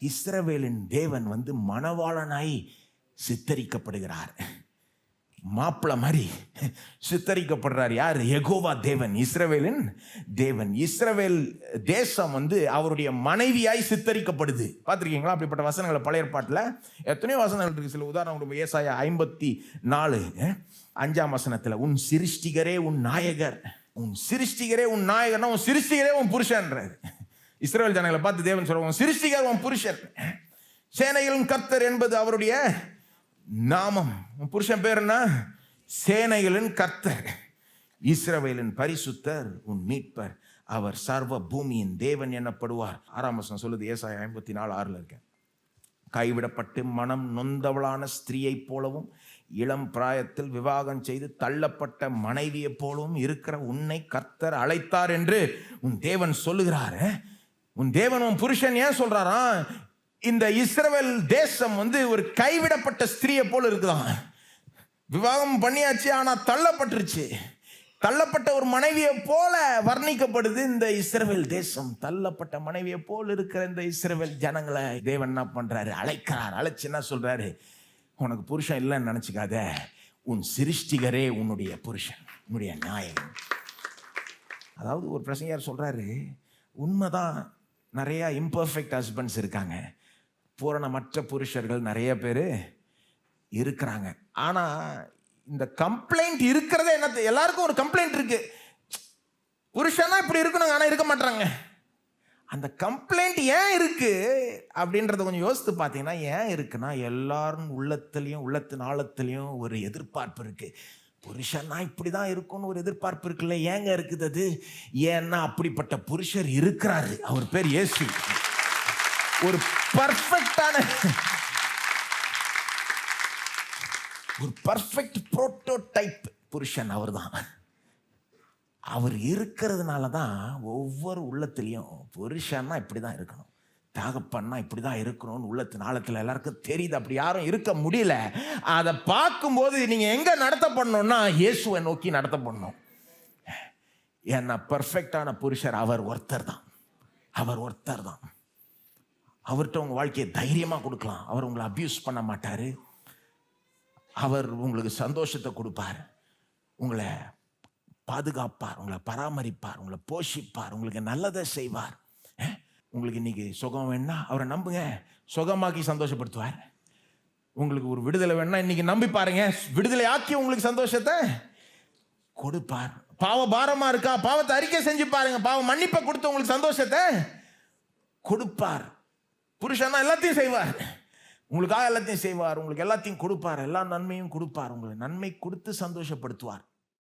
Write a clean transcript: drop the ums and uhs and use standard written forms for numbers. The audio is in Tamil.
இஸ்ரவேலின் தேவன் மணவாளனாய் சித்தரிக்கப்படுகிறார். மாப்பிள மாதிரி சித்தரிக்கப்படுறார். யார்? யெகோவா தேவன், இஸ்ரவேலின் தேவன். இஸ்ரவேல் தேசம் அவருடைய மனைவியாய் சித்தரிக்கப்படுது. பார்த்துருக்கீங்களா அப்படிப்பட்ட வசனங்களை? பழைய ஏற்பாட்டில் எத்தனையோ வசனங்கள் இருக்கு. சில உதாரணம், ஏசாயா 54:5 உன் சிருஷ்டிகரே உன் நாயகர். உன் சிருஷ்டிகரே உன் நாயகர்னா உன் சிருஷ்டிகரே உன் புருஷன்றார். இஸ்ரவேல் ஜனங்களை பார்த்து தேவன் சொல்லுவாங்க, உன் சிருஷ்டிகர் உன் புருஷன். சேனைகளின் கர்த்தர் என்பது அவருடைய நாமம். உன் புருஷன் பேர் என்ன? சேனைகளின் கர்த்தர். இஸ்ரவேலின் பரிசுத்தர் உன் மீட்பர். அவர் சர்வ பூமியின் தேவன் எனப்படுவார். 6 சொல்லுது, ஏசாயா 54:6 இருக்கேன். கைவிடப்பட்டு மனம் நொந்தவளான ஸ்திரீயை போலவும் இளம் பிராயத்தில் விவாகம் செய்து தள்ளப்பட்ட மனைவியை போலவும் இருக்கிற உன்னை கர்த்தர் அழைத்தார் என்று உன் தேவன் சொல்லுகிறார். உன் தேவன் உன் புருஷன் ஏன் சொல்றாரா? இந்த இஸ்ரவேல் தேசம் ஒரு கைவிடப்பட்ட ஸ்திரீயை போல இருக்குதான். விவாகம் பண்ணியாச்சு, ஆனா தள்ளப்பட்டுருச்சு. தள்ளப்பட்ட ஒரு மனைவியை போல வர்ணிக்கப்படுது இந்த இஸ்ரவேல் தேசம். தள்ளப்பட்ட மனைவியை போல இருக்கிற இந்த இஸ்ரவேல் ஜனங்களை தேவன் என்ன பண்றாரு? அழைக்கிறார். அழைச்சு என்ன சொல்றாரு? உனக்கு புருஷன் இல்லைன்னு நினைச்சுக்காத, உன் சிருஷ்டிகரே உன்னுடைய புருஷன், உன்னுடைய நாயகன். அதாவது ஒரு பிரசங்கர் சொல்றாரு, உண்மைதான், நிறைய இம்பர்ஃபெக்ட் ஹஸ்பண்ட்ஸ் இருக்காங்க, பூரணமற்ற புருஷர்கள் நிறைய பேர் இருக்கிறாங்க. ஆனா இந்த கம்ப்ளைண்ட் இருக்கிறதே என்ன? எல்லாருக்கும் ஒரு கம்ப்ளைண்ட் இருக்கு. புருஷனா இப்படி இருக்கணும், ஆனா இருக்க மாட்டாங்க. அந்த கம்ப்ளைண்ட் ஏன் இருக்கு அப்படின்றத கொஞ்சம் யோசித்து பார்த்தீங்கன்னா, ஏன் இருக்குன்னா எல்லாரும் உள்ளத்தின் ஆழத்திலையும் ஒரு எதிர்பார்ப்பு இருக்கு. புருஷன்னா இப்படிதான் இருக்கும்னு ஒரு எதிர்பார்ப்பு இருக்குல்ல. ஏங்க இருக்குது அது? ஏன்னா அப்படிப்பட்ட புருஷர் இருக்கிறாரு. அவர் பேர் இயேசு. ஒரு பர்ஃபெக்டான, ஒரு பர்ஃபெக்ட் புரோட்டோடைப் புருஷன் அவர் தான். அவர் இருக்கிறதுனால தான் ஒவ்வொரு உள்ளத்திலையும் புருஷன்னா இப்படி தான் இருக்கணும், தகப்பன்னா இப்படி தான் இருக்கணும்னு உள்ளத்தின் ஆழத்தில் எல்லாருக்கும் தெரியுது. அப்படி யாரும் இருக்க முடியல. அதை பார்க்கும்போது நீங்கள் எங்கே நடத்தப்படணும்னா இயேசுவை நோக்கி நடத்தப்படணும். ஏன்னா பர்ஃபெக்டான புருஷர் அவர் ஒருத்தர் தான். அவர் ஒருத்தர் தான். அவர்கிட்ட உங்கள் வாழ்க்கையை தைரியமாக கொடுக்கலாம். அவர் உங்களை அப்யூஸ் பண்ண மாட்டார். அவர் உங்களுக்கு சந்தோஷத்தை கொடுப்பார், உங்களை பாதுகாப்பார், உங்களை பராமரிப்பார், உங்களை போஷிப்பார், உங்களுக்கு நல்லதை செய்வார். உங்களுக்கு இன்னைக்கு சுகம் வேணா அவரை நம்புங்க, சுகமாக்கி சந்தோஷப்படுத்துவார். உங்களுக்கு ஒரு விடுதலை வேணா இன்னைக்கு நம்பி பாருங்க, விடுதலை ஆக்கி உங்களுக்கு சந்தோஷத்தை கொடுப்பார். பாவ பாரமா இருக்கா, பாவத்தை அறிக்கை செஞ்சு பாருங்க, பாவ மன்னிப்பை கொடுத்து உங்களுக்கு சந்தோஷத்தை கொடுப்பார். புருஷனா எல்லாத்தையும் செய்வார், உங்களுக்காக எல்லாத்தையும் செய்வார், உங்களுக்கு எல்லாத்தையும் கொடுப்பார், எல்லா நன்மையும் கொடுப்பார், உங்களுக்கு நன்மை கொடுத்து சந்தோஷப்படுத்துவார்.